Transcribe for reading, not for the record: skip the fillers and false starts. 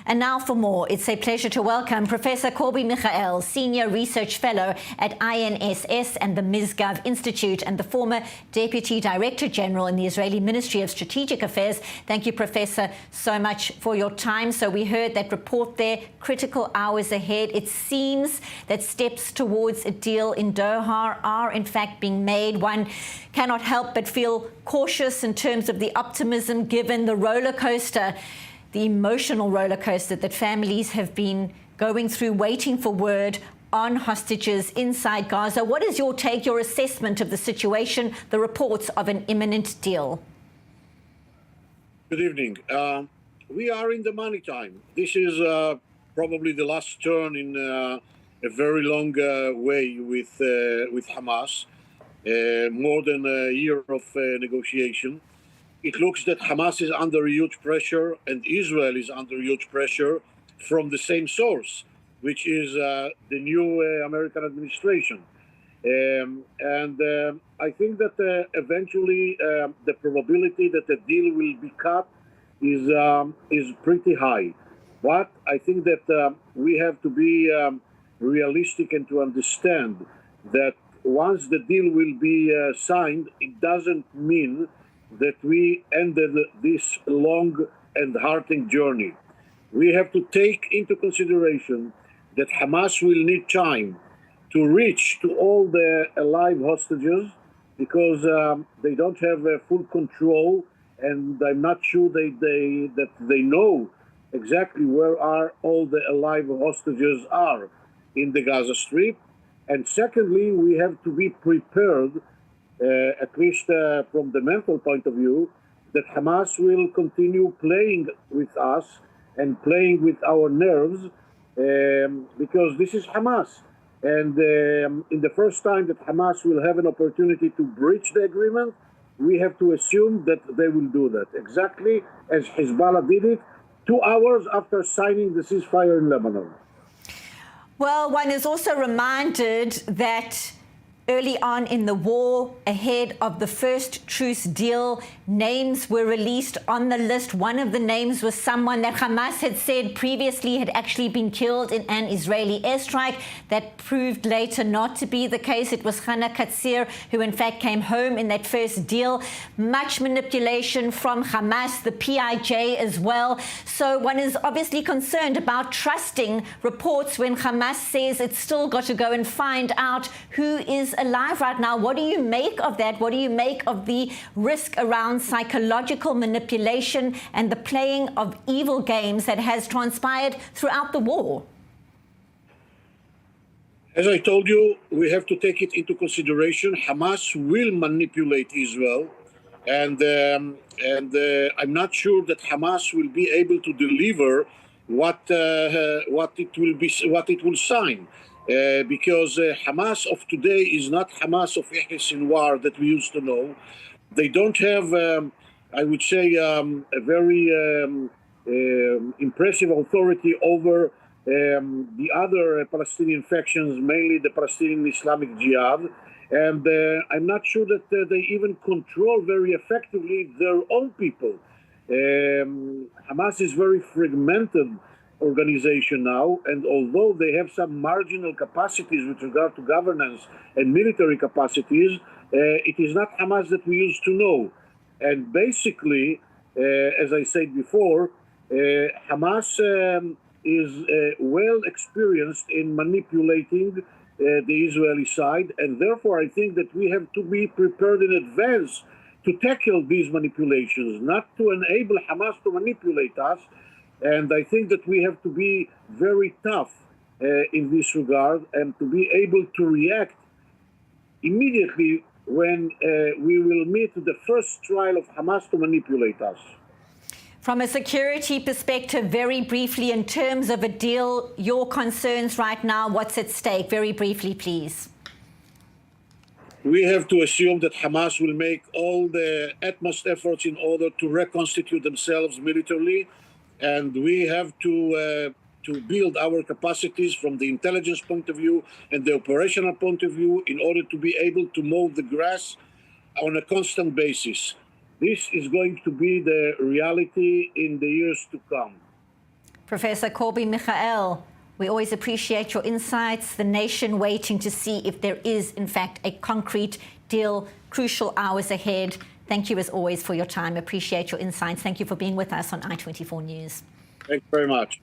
And now for more, it's a pleasure to welcome Professor Kobi Michael, Senior Research Fellow at INSS and the Mizgov Institute, and the former Deputy Director General in the Israeli Ministry of Strategic Affairs. Thank you, Professor, so much for your time. So we heard that report there, critical hours ahead. It seems that steps towards a deal in Doha are in fact being made. One cannot help but feel cautious in terms of the optimism given the roller coaster, the emotional roller coaster that families have been going through, waiting for word on hostages inside Gaza. What is your take, your assessment of the situation, the reports of an imminent deal? Good evening. We are in the money time. This is probably the last turn in a very long way with Hamas. More than a year of negotiation. It looks that Hamas is under huge pressure and Israel is under huge pressure from the same source, which is the new American administration. I think that eventually the probability that the deal will be cut is pretty high. But I think that we have to be realistic and to understand that once the deal will be signed, it doesn't mean that we ended this long and heartening journey. We have to take into consideration that Hamas will need time to reach to all the alive hostages because they don't have full control, and I'm not sure that they know exactly where are all the alive hostages are in the Gaza Strip. And secondly, we have to be prepared, at least from the mental point of view, that Hamas will continue playing with us and playing with our nerves, because this is Hamas. And in the first time that Hamas will have an opportunity to breach the agreement, we have to assume that they will do that, exactly as Hezbollah did it 2 hours after signing the ceasefire in Lebanon. Well, one is also reminded that early on in the war, ahead of the first truce deal, names were released on the list. One of the names was someone that Hamas had said previously had actually been killed in an Israeli airstrike. That proved later not to be the case. It was Hana Katsir, who in fact came home in that first deal. Much manipulation from Hamas, the PIJ as well. So one is obviously concerned about trusting reports when Hamas says it's still got to go and find out who is alive right now. What do you make of that? What do you make of the risk around psychological manipulation and the playing of evil games that has transpired throughout the war? As I told you, we have to take it into consideration. Hamas will manipulate Israel, and I'm not sure that Hamas will be able to deliver what it will sign. Because Hamas of today is not Hamas of Yahya Sinwar that we used to know. They don't have, I would say, a very impressive authority over the other Palestinian factions, mainly the Palestinian Islamic Jihad. And I'm not sure that they even control very effectively their own people. Hamas is very fragmented organization now, and although they have some marginal capacities with regard to governance and military capacities, it is not Hamas that we used to know. And basically, as I said before, Hamas is well experienced in manipulating the Israeli side, and therefore I think that we have to be prepared in advance to tackle these manipulations, not to enable Hamas to manipulate us. And I think that we have to be very tough in this regard and to be able to react immediately when we will meet the first trial of Hamas to manipulate us. From a security perspective, very briefly, in terms of a deal, your concerns right now, what's at stake? Very briefly, please. We have to assume that Hamas will make all the utmost efforts in order to reconstitute themselves militarily. And we have to build our capacities from the intelligence point of view and the operational point of view in order to be able to mow the grass on a constant basis. This is going to be the reality in the years to come. Professor Kobi Michael, we always appreciate your insights. The nation waiting to see if there is, in fact, a concrete deal. Crucial hours ahead. Thank you, as always, for your time. Appreciate your insights. Thank you for being with us on I24 News. Thanks very much.